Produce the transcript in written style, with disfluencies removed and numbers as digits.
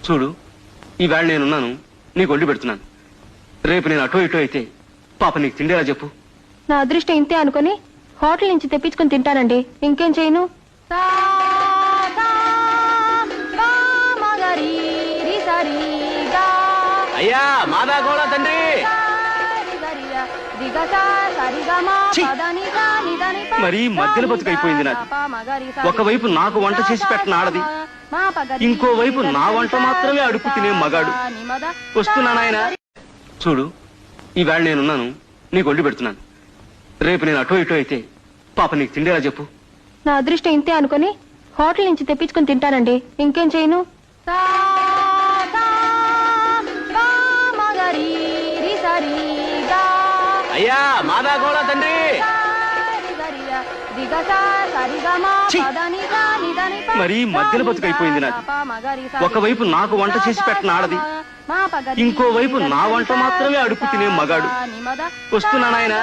చూడు, ఈవేళ నేనున్నాను, నీకు వండి పెడుతున్నాను. రేపు నేను అటో ఇటో అయితే పాప నీకు తిండేలా చెప్పు. నా అదృష్టం ఇంతే అనుకుని హోటల్ నుంచి తెప్పించుకుని తింటానండి. ఇంకేం చేయను. అయ్యా మాదా కూడా తండ్రి. మరీ మధ్యన బతుకైపోయింది నాది. ఒకవైపు నాకు వంట చేసి పెట్టిన ఆడది, ఇంకోవైపు నా వంట మాత్రమే అడుపు తినే మగాడు. వస్తున్నా నాయనా. చూడు, ఈవేళ నేనున్నాను, నీకు వండి పెడుతున్నాను. రేపు నేను అటో ఇటో అయితే పాప నీకు తిండేలా చెప్పు. నా అదృష్టం ఇంతే అనుకుని హోటల్ నుంచి తెప్పించుకుని తింటానండి. ఇంకేం చేయను. అయ్యా మాదా కూడా తండ్రి. మరీ మధ్యన బతుకైపోయింది నాది. ఒకవైపు నాకు వంట చేసి పెట్టిన ఆడది, ఇంకోవైపు నా వంట మాత్రమే అడుపు తినే మగాడు. వస్తున్నా నాయనా.